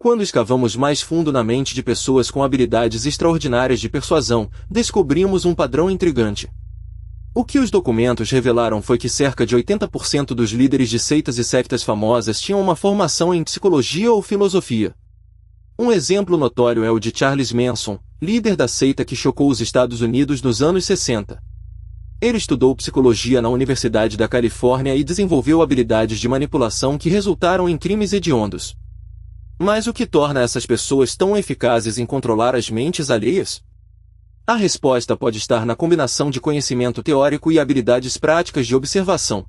Quando escavamos mais fundo na mente de pessoas com habilidades extraordinárias de persuasão, descobrimos um padrão intrigante. O que os documentos revelaram foi que cerca de 80% dos líderes de seitas e sectas famosas tinham uma formação em psicologia ou filosofia. Um exemplo notório é o de Charles Manson, líder da seita que chocou os Estados Unidos nos anos 60. Ele estudou psicologia na Universidade da Califórnia e desenvolveu habilidades de manipulação que resultaram em crimes hediondos. Mas o que torna essas pessoas tão eficazes em controlar as mentes alheias? A resposta pode estar na combinação de conhecimento teórico e habilidades práticas de observação.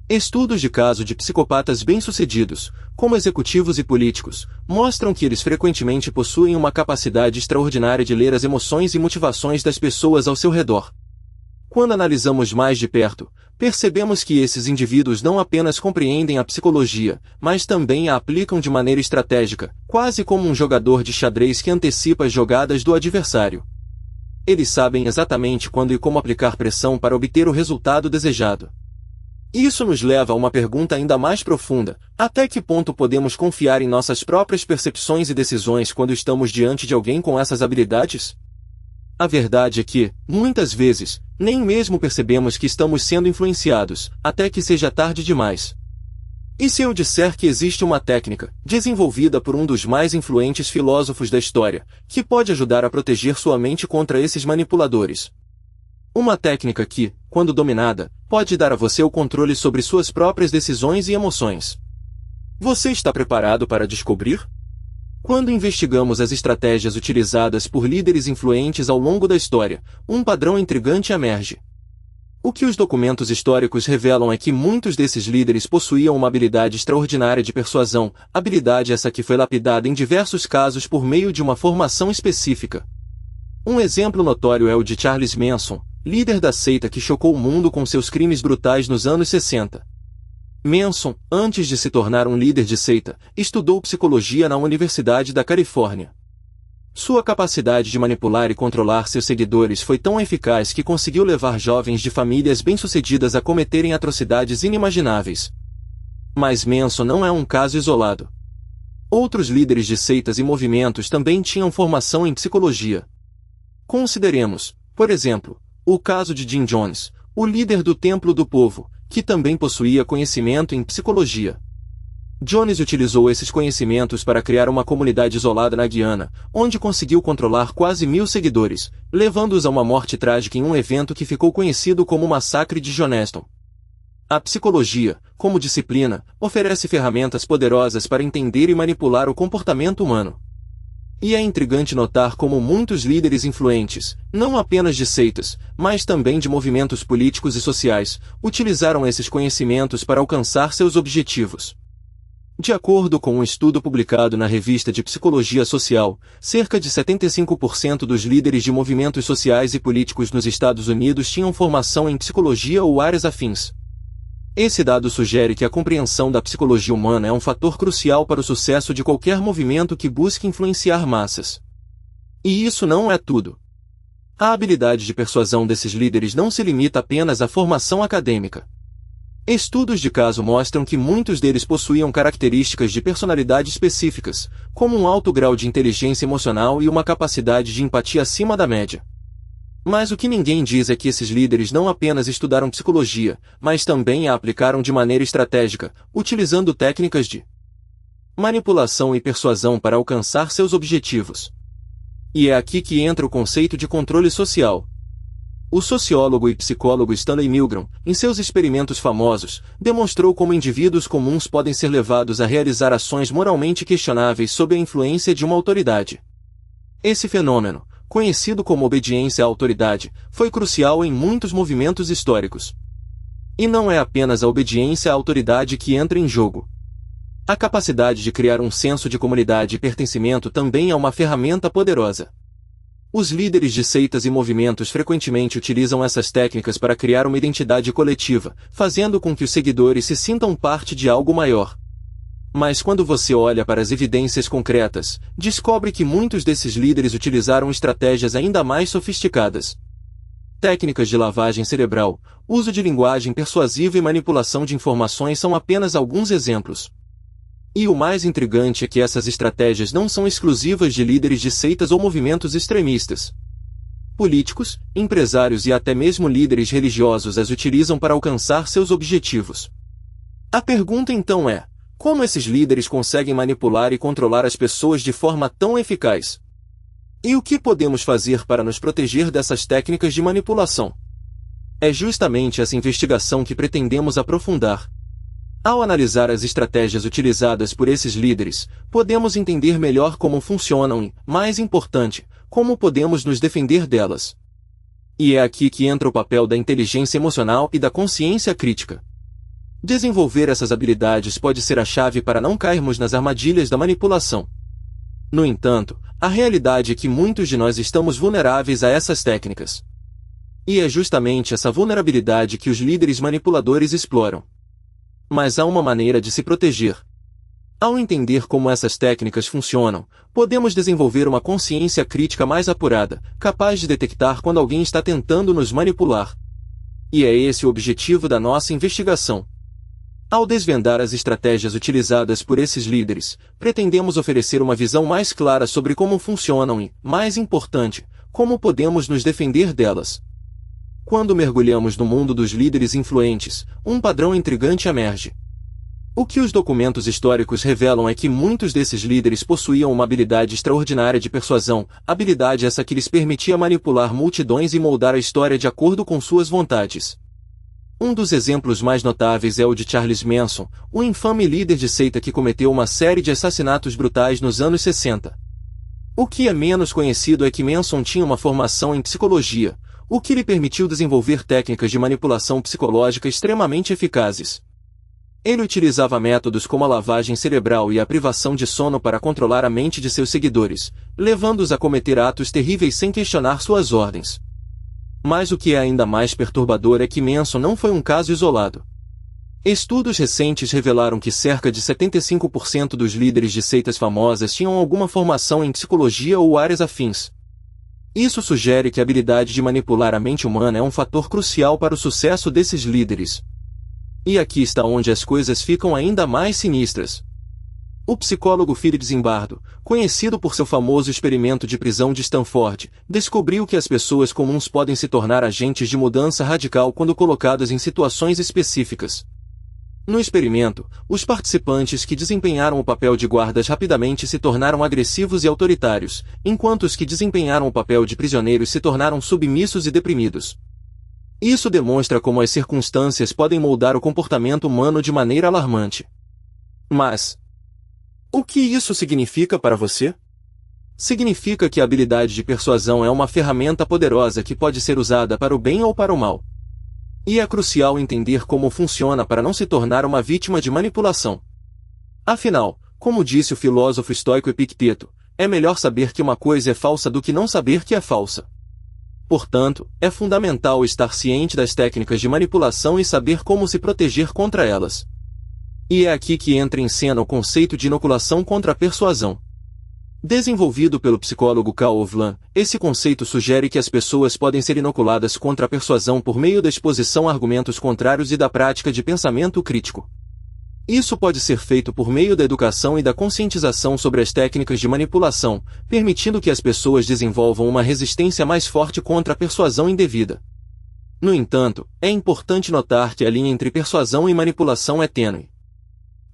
Estudos de caso de psicopatas bem-sucedidos, como executivos e políticos, mostram que eles frequentemente possuem uma capacidade extraordinária de ler as emoções e motivações das pessoas ao seu redor. Quando analisamos mais de perto, percebemos que esses indivíduos não apenas compreendem a psicologia, mas também a aplicam de maneira estratégica, quase como um jogador de xadrez que antecipa as jogadas do adversário. Eles sabem exatamente quando e como aplicar pressão para obter o resultado desejado. Isso nos leva a uma pergunta ainda mais profunda: até que ponto podemos confiar em nossas próprias percepções e decisões quando estamos diante de alguém com essas habilidades? A verdade é que, muitas vezes, nem mesmo percebemos que estamos sendo influenciados, até que seja tarde demais. E se eu disser que existe uma técnica, desenvolvida por um dos mais influentes filósofos da história, que pode ajudar a proteger sua mente contra esses manipuladores? Uma técnica que, quando dominada, pode dar a você o controle sobre suas próprias decisões e emoções. Você está preparado para descobrir? Quando investigamos as estratégias utilizadas por líderes influentes ao longo da história, um padrão intrigante emerge. O que os documentos históricos revelam é que muitos desses líderes possuíam uma habilidade extraordinária de persuasão, habilidade essa que foi lapidada em diversos casos por meio de uma formação específica. Um exemplo notório é o de Charles Manson, líder da seita que chocou o mundo com seus crimes brutais nos anos 60. Manson, antes de se tornar um líder de seita, estudou psicologia na Universidade da Califórnia. Sua capacidade de manipular e controlar seus seguidores foi tão eficaz que conseguiu levar jovens de famílias bem-sucedidas a cometerem atrocidades inimagináveis. Mas Manson não é um caso isolado. Outros líderes de seitas e movimentos também tinham formação em psicologia. Consideremos, por exemplo, o caso de Jim Jones, o líder do Templo do Povo, que também possuía conhecimento em psicologia. Jones utilizou esses conhecimentos para criar uma comunidade isolada na Guiana, onde conseguiu controlar quase 1000 seguidores, levando-os a uma morte trágica em um evento que ficou conhecido como o Massacre de Jonestown. A psicologia, como disciplina, oferece ferramentas poderosas para entender e manipular o comportamento humano. E é intrigante notar como muitos líderes influentes, não apenas de seitas, mas também de movimentos políticos e sociais, utilizaram esses conhecimentos para alcançar seus objetivos. De acordo com um estudo publicado na revista de Psicologia Social, cerca de 75% dos líderes de movimentos sociais e políticos nos Estados Unidos tinham formação em psicologia ou áreas afins. Esse dado sugere que a compreensão da psicologia humana é um fator crucial para o sucesso de qualquer movimento que busque influenciar massas. E isso não é tudo. A habilidade de persuasão desses líderes não se limita apenas à formação acadêmica. Estudos de caso mostram que muitos deles possuíam características de personalidade específicas, como um alto grau de inteligência emocional e uma capacidade de empatia acima da média. Mas o que ninguém diz é que esses líderes não apenas estudaram psicologia, mas também a aplicaram de maneira estratégica, utilizando técnicas de manipulação e persuasão para alcançar seus objetivos. E é aqui que entra o conceito de controle social. O sociólogo e psicólogo Stanley Milgram, em seus experimentos famosos, demonstrou como indivíduos comuns podem ser levados a realizar ações moralmente questionáveis sob a influência de uma autoridade. Esse fenômeno, conhecido como obediência à autoridade, foi crucial em muitos movimentos históricos. E não é apenas a obediência à autoridade que entra em jogo. A capacidade de criar um senso de comunidade e pertencimento também é uma ferramenta poderosa. Os líderes de seitas e movimentos frequentemente utilizam essas técnicas para criar uma identidade coletiva, fazendo com que os seguidores se sintam parte de algo maior. Mas quando você olha para as evidências concretas, descobre que muitos desses líderes utilizaram estratégias ainda mais sofisticadas. Técnicas de lavagem cerebral, uso de linguagem persuasiva e manipulação de informações são apenas alguns exemplos. E o mais intrigante é que essas estratégias não são exclusivas de líderes de seitas ou movimentos extremistas. Políticos, empresários e até mesmo líderes religiosos as utilizam para alcançar seus objetivos. A pergunta então é: como esses líderes conseguem manipular e controlar as pessoas de forma tão eficaz? E o que podemos fazer para nos proteger dessas técnicas de manipulação? É justamente essa investigação que pretendemos aprofundar. Ao analisar as estratégias utilizadas por esses líderes, podemos entender melhor como funcionam e, mais importante, como podemos nos defender delas. E é aqui que entra o papel da inteligência emocional e da consciência crítica. Desenvolver essas habilidades pode ser a chave para não cairmos nas armadilhas da manipulação. No entanto, a realidade é que muitos de nós estamos vulneráveis a essas técnicas. E é justamente essa vulnerabilidade que os líderes manipuladores exploram. Mas há uma maneira de se proteger. Ao entender como essas técnicas funcionam, podemos desenvolver uma consciência crítica mais apurada, capaz de detectar quando alguém está tentando nos manipular. E é esse o objetivo da nossa investigação. Ao desvendar as estratégias utilizadas por esses líderes, pretendemos oferecer uma visão mais clara sobre como funcionam e, mais importante, como podemos nos defender delas. Quando mergulhamos no mundo dos líderes influentes, um padrão intrigante emerge. O que os documentos históricos revelam é que muitos desses líderes possuíam uma habilidade extraordinária de persuasão, habilidade essa que lhes permitia manipular multidões e moldar a história de acordo com suas vontades. Um dos exemplos mais notáveis é o de Charles Manson, o infame líder de seita que cometeu uma série de assassinatos brutais nos anos 60. O que é menos conhecido é que Manson tinha uma formação em psicologia, o que lhe permitiu desenvolver técnicas de manipulação psicológica extremamente eficazes. Ele utilizava métodos como a lavagem cerebral e a privação de sono para controlar a mente de seus seguidores, levando-os a cometer atos terríveis sem questionar suas ordens. Mas o que é ainda mais perturbador é que Manson não foi um caso isolado. Estudos recentes revelaram que cerca de 75% dos líderes de seitas famosas tinham alguma formação em psicologia ou áreas afins. Isso sugere que a habilidade de manipular a mente humana é um fator crucial para o sucesso desses líderes. E aqui está onde as coisas ficam ainda mais sinistras. O psicólogo Philip Zimbardo, conhecido por seu famoso experimento de prisão de Stanford, descobriu que as pessoas comuns podem se tornar agentes de mudança radical quando colocadas em situações específicas. No experimento, os participantes que desempenharam o papel de guardas rapidamente se tornaram agressivos e autoritários, enquanto os que desempenharam o papel de prisioneiros se tornaram submissos e deprimidos. Isso demonstra como as circunstâncias podem moldar o comportamento humano de maneira alarmante. Mas o que isso significa para você? Significa que a habilidade de persuasão é uma ferramenta poderosa que pode ser usada para o bem ou para o mal. E é crucial entender como funciona para não se tornar uma vítima de manipulação. Afinal, como disse o filósofo estoico Epicteto, é melhor saber que uma coisa é falsa do que não saber que é falsa. Portanto, é fundamental estar ciente das técnicas de manipulação e saber como se proteger contra elas. E é aqui que entra em cena o conceito de inoculação contra a persuasão. Desenvolvido pelo psicólogo Carl Ovlan, esse conceito sugere que as pessoas podem ser inoculadas contra a persuasão por meio da exposição a argumentos contrários e da prática de pensamento crítico. Isso pode ser feito por meio da educação e da conscientização sobre as técnicas de manipulação, permitindo que as pessoas desenvolvam uma resistência mais forte contra a persuasão indevida. No entanto, é importante notar que a linha entre persuasão e manipulação é tênue.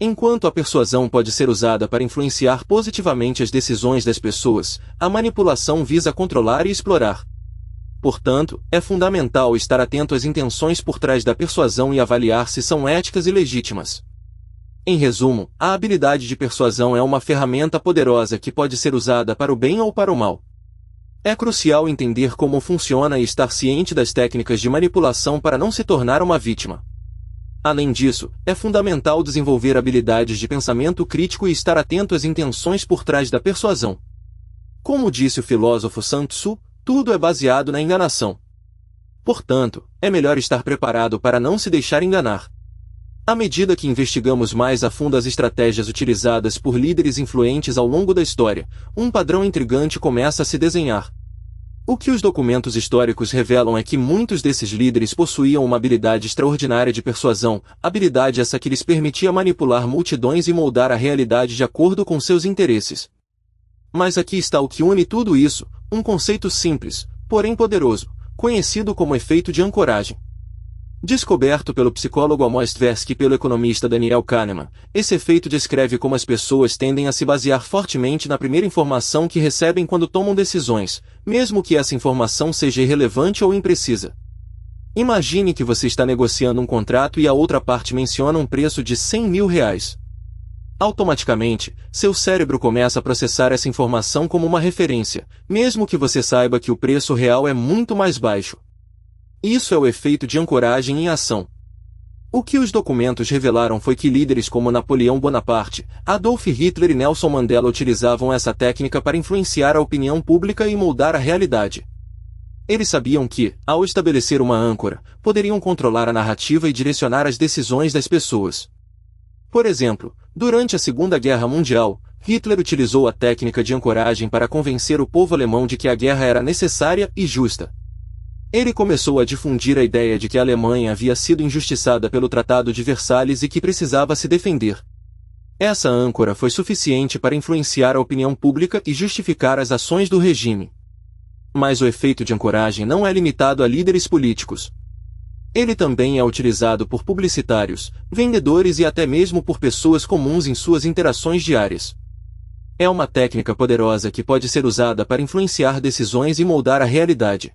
Enquanto a persuasão pode ser usada para influenciar positivamente as decisões das pessoas, a manipulação visa controlar e explorar. Portanto, é fundamental estar atento às intenções por trás da persuasão e avaliar se são éticas e legítimas. Em resumo, a habilidade de persuasão é uma ferramenta poderosa que pode ser usada para o bem ou para o mal. É crucial entender como funciona e estar ciente das técnicas de manipulação para não se tornar uma vítima. Além disso, é fundamental desenvolver habilidades de pensamento crítico e estar atento às intenções por trás da persuasão. Como disse o filósofo Sun Tzu, tudo é baseado na enganação. Portanto, é melhor estar preparado para não se deixar enganar. À medida que investigamos mais a fundo as estratégias utilizadas por líderes influentes ao longo da história, um padrão intrigante começa a se desenhar. O que os documentos históricos revelam é que muitos desses líderes possuíam uma habilidade extraordinária de persuasão, habilidade essa que lhes permitia manipular multidões e moldar a realidade de acordo com seus interesses. Mas aqui está o que une tudo isso, um conceito simples, porém poderoso, conhecido como efeito de ancoragem. Descoberto pelo psicólogo Amos Tversky e pelo economista Daniel Kahneman, esse efeito descreve como as pessoas tendem a se basear fortemente na primeira informação que recebem quando tomam decisões, mesmo que essa informação seja irrelevante ou imprecisa. Imagine que você está negociando um contrato e a outra parte menciona um preço de R$100 mil. Automaticamente, seu cérebro começa a processar essa informação como uma referência, mesmo que você saiba que o preço real é muito mais baixo. Isso é o efeito de ancoragem em ação. O que os documentos revelaram foi que líderes como Napoleão Bonaparte, Adolf Hitler e Nelson Mandela utilizavam essa técnica para influenciar a opinião pública e moldar a realidade. Eles sabiam que, ao estabelecer uma âncora, poderiam controlar a narrativa e direcionar as decisões das pessoas. Por exemplo, durante a Segunda Guerra Mundial, Hitler utilizou a técnica de ancoragem para convencer o povo alemão de que a guerra era necessária e justa. Ele começou a difundir a ideia de que a Alemanha havia sido injustiçada pelo Tratado de Versalhes e que precisava se defender. Essa âncora foi suficiente para influenciar a opinião pública e justificar as ações do regime. Mas o efeito de ancoragem não é limitado a líderes políticos. Ele também é utilizado por publicitários, vendedores e até mesmo por pessoas comuns em suas interações diárias. É uma técnica poderosa que pode ser usada para influenciar decisões e moldar a realidade.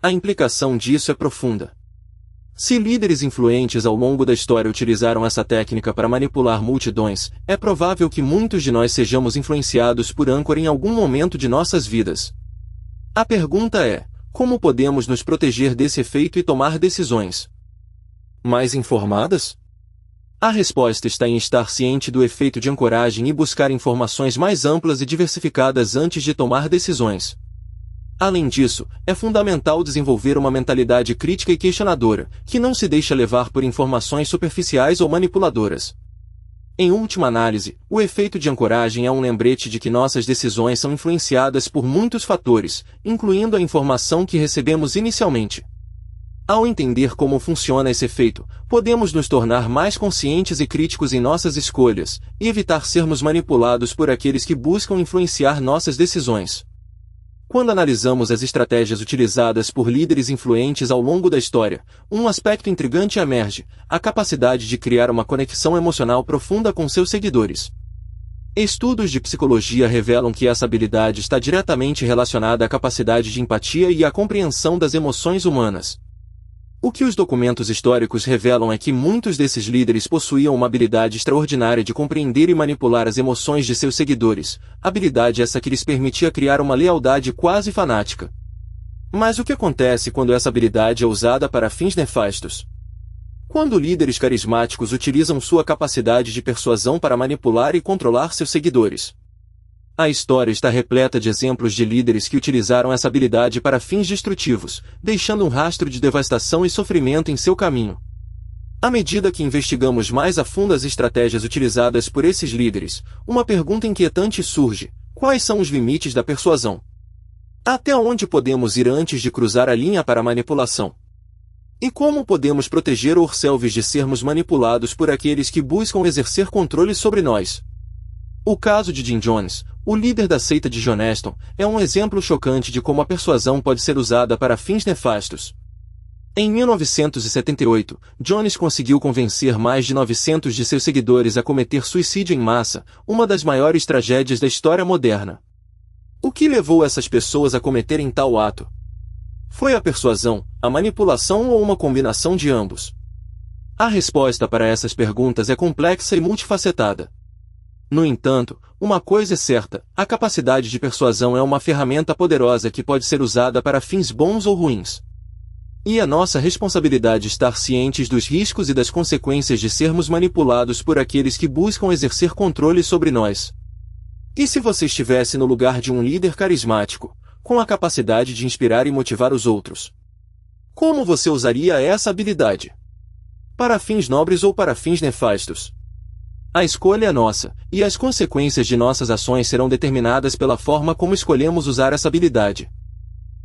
A implicação disso é profunda. Se líderes influentes ao longo da história utilizaram essa técnica para manipular multidões, é provável que muitos de nós sejamos influenciados por âncora em algum momento de nossas vidas. A pergunta é: como podemos nos proteger desse efeito e tomar decisões mais informadas? A resposta está em estar ciente do efeito de ancoragem e buscar informações mais amplas e diversificadas antes de tomar decisões. Além disso, é fundamental desenvolver uma mentalidade crítica e questionadora, que não se deixa levar por informações superficiais ou manipuladoras. Em última análise, o efeito de ancoragem é um lembrete de que nossas decisões são influenciadas por muitos fatores, incluindo a informação que recebemos inicialmente. Ao entender como funciona esse efeito, podemos nos tornar mais conscientes e críticos em nossas escolhas, e evitar sermos manipulados por aqueles que buscam influenciar nossas decisões. Quando analisamos as estratégias utilizadas por líderes influentes ao longo da história, um aspecto intrigante emerge: a capacidade de criar uma conexão emocional profunda com seus seguidores. Estudos de psicologia revelam que essa habilidade está diretamente relacionada à capacidade de empatia e à compreensão das emoções humanas. O que os documentos históricos revelam é que muitos desses líderes possuíam uma habilidade extraordinária de compreender e manipular as emoções de seus seguidores, habilidade essa que lhes permitia criar uma lealdade quase fanática. Mas o que acontece quando essa habilidade é usada para fins nefastos? Quando líderes carismáticos utilizam sua capacidade de persuasão para manipular e controlar seus seguidores. A história está repleta de exemplos de líderes que utilizaram essa habilidade para fins destrutivos, deixando um rastro de devastação e sofrimento em seu caminho. À medida que investigamos mais a fundo as estratégias utilizadas por esses líderes, uma pergunta inquietante surge: quais são os limites da persuasão? Até onde podemos ir antes de cruzar a linha para a manipulação? E como podemos proteger ourselves de sermos manipulados por aqueles que buscam exercer controle sobre nós? O caso de Jim Jones, o líder da seita de John Aston, é um exemplo chocante de como a persuasão pode ser usada para fins nefastos. Em 1978, Jones conseguiu convencer mais de 900 de seus seguidores a cometer suicídio em massa, uma das maiores tragédias da história moderna. O que levou essas pessoas a cometerem tal ato? Foi a persuasão, a manipulação ou uma combinação de ambos? A resposta para essas perguntas é complexa e multifacetada. No entanto, uma coisa é certa: a capacidade de persuasão é uma ferramenta poderosa que pode ser usada para fins bons ou ruins. E é nossa responsabilidade estar cientes dos riscos e das consequências de sermos manipulados por aqueles que buscam exercer controle sobre nós. E se você estivesse no lugar de um líder carismático, com a capacidade de inspirar e motivar os outros? Como você usaria essa habilidade? Para fins nobres ou para fins nefastos? A escolha é nossa, e as consequências de nossas ações serão determinadas pela forma como escolhemos usar essa habilidade.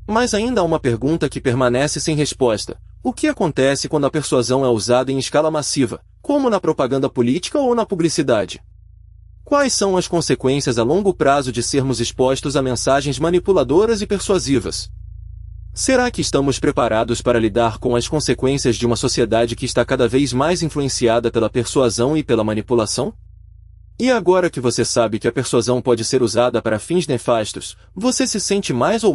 Mas ainda há uma pergunta que permanece sem resposta. O que acontece quando a persuasão é usada em escala massiva, como na propaganda política ou na publicidade? Quais são as consequências a longo prazo de sermos expostos a mensagens manipuladoras e persuasivas? Será que estamos preparados para lidar com as consequências de uma sociedade que está cada vez mais influenciada pela persuasão e pela manipulação? E agora que você sabe que a persuasão pode ser usada para fins nefastos, você se sente mais ou